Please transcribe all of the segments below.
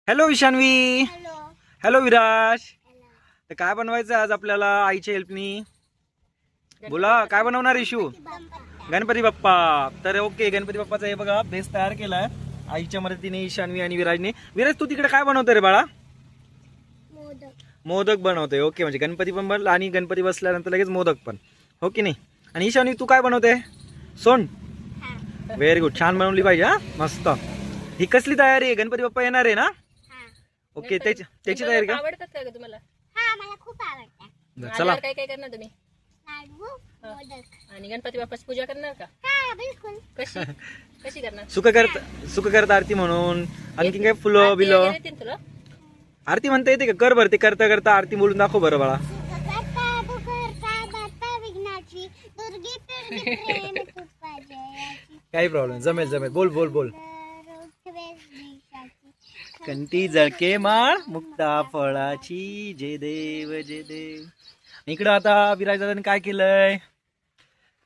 Hello ईशान्वी. Hello. Hello Viraj. तर काय बनवायचं आज आपल्याला आईच्या हेल्पनी? बोला काय बनवणार इशू? गणपती बाप्पा. तर ओके, गणपती बाप्पाचा हे बघा बेस तयार केलाय आईच्या मदतीने ईशान्वी आणि विराजने. विराज तू तिकडे काय बनवतोय रे बाळा? मोदक. मोदक बनवतोय. ओके, म्हणजे गणपती पण बनला आणि गणपती बसल्यानंतर लगेच मोदक पण. हो की नाही? आणि ईशान्वी तू काय बनवते? सोंड. व्हेरी गुड, छान बनवली पाहिजे हा, मस्त. ही कसली तयारी आहे? गणपती बाप्पा येणार आहे ना? ओके, त्याची तयारी का? आवडतात का तुम्हाला? हा, मला खूप आवडतं. चला. काय काय करणार तुम्ही? लाडू, मोदक. आणि गणपती बाप्पाची पूजा करणार का? हा, बिलकुल. कशी कशी करणार? सुख करत आरती म्हणून. आणखी काय फुलं आरती बिलं? वगैरे येतील तुला? आरती म्हणता येते का? कर बरं, ते करता करता आरती बोलून दाखव बरं बाळा. करता तू करता दाता विघ्नाची दुर्गी पिरगी प्रेम कृपा जयाची. काही प्रॉब्लेम, जमेल जमेल. बोल बोल बोल. रोज दिशाची. कंठी जळके माळ मुक्ता फळाची, जय देव जय देव. इकडं आता विराज दादाने काय केलंय?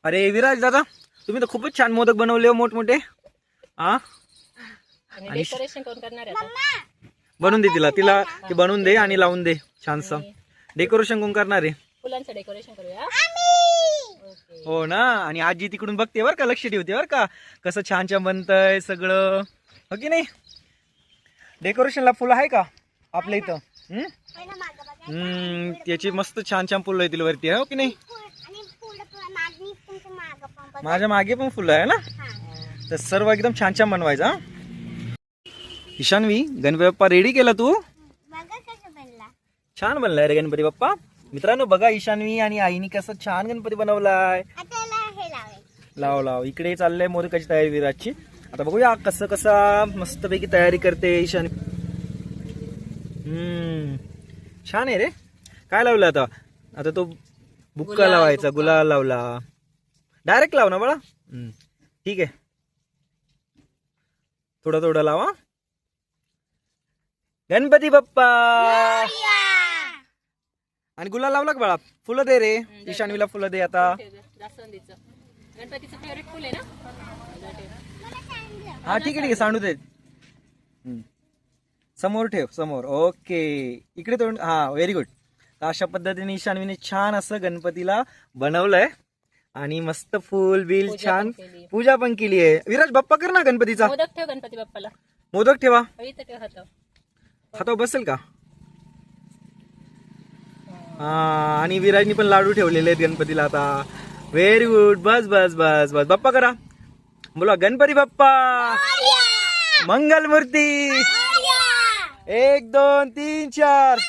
अरे विराज दादा, तुम्ही तर खूपच छान मोदक बनवले हो, मोठमोठे. हा, आणि डेकोरेशन कोण करणार आहे आता? बनवून दे तिला ते बनवून दे आणि लावून दे छानसं. डेकोरेशन कोण करणार आहे? फुलांचं डेकोरेशन करूया. ओके. हो ना. आणि आजी तिकडून बघते बरं का, लक्ष ठेवते बरं का, कसं छान छान बनतंय सगळं. हो की नाही? डेकोरेशनला फुलं आहे का आपल्या इथं? पहिलं मागं बघा. त्याची मस्त छान छान फुलं येतील वरती. हो की नाही? आणि पुढं मागणी तुमच्या मागं पण बघा. माझ्या मागे पण फुलं आहे ना. हा. तर सर्व एकदम छान छान बनवायचं हा. ईशान्वी, गणपती बाप्पा रेडी केला तू? बघा कसं बनला. छान बनलाय रे गणपती बाप्पा. मित्रांनो बघा, ईशान्वी आणि आईनी कसं छान गणपती बनवलाय. आता याला हे लावायचं. लाव लाव. इकडे चाललंय मोदकाची तयारी विराजची. आता बघूया कसं कसा मस्तपैकी तयारी करते ईशान्वी. छान आहे रे. काय लावलं आता? आता तो बुक्का गुलाल, लावायचा, बुक्का. गुलाल लावला. डायरेक्ट लाव ना बाळा. ठीक आहे, थोडा थोडा लावा. गणपती बाप्पा. आणि गुलाल लावला का बाळा? फुलं दे रे, ईशान्वीला फुलं दे आता. जास्वंदीचं गणपतीचं फेवरेट फुल आहे ना? हा ठीक आहे सांडू दे. समोर ठेव, समोर. ओके, इकडे तोंड. हा, व्हेरी गुड. अशा पद्धतीने ईशान्वीने छान असं गणपतीला बनवलंय आणि मस्त फुल बिल पूजा छान पण केली. पूजा पण केली आहे. विराज बाप्पा कर ना गणपतीचा मोदक ठेव गणपती बाप्पाला. मोदक ठेवा. इथं ठेव हात. हातावर बसेल का? हा, आणि विराजनी पण लाडू ठेवलेले आहेत गणपतीला आता. Very good. बस बस बस बस. बाप्पा करा. बोला गणपती बाप्पा मंगल मूर्ती. 1 2 3 4.